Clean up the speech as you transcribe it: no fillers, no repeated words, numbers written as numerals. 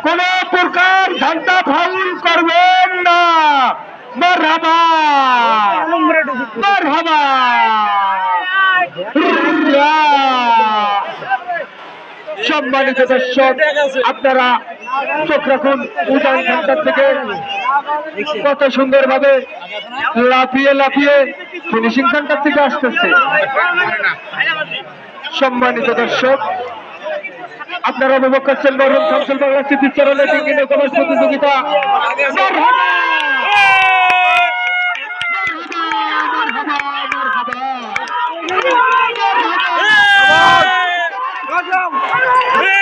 কোন প্রকার ঝান্ডা ফাউল করবেন না। মারহাবা মারহাবা। সম্মানিত দর্শক, আপনারা চোখ রাখুন উজান সেন্টার থেকে কত সুন্দর ভাবে লাফিয়ে লাফিয়ে ফিনিশিং সেন্টার থেকে আসতেছে। সম্মানিত দর্শক, আপনারা উপভোগ করছেন মরহুম শামসুল বাংলা স্মৃতিচারণের ডিঙ্গি প্রতিযোগিতা। Go,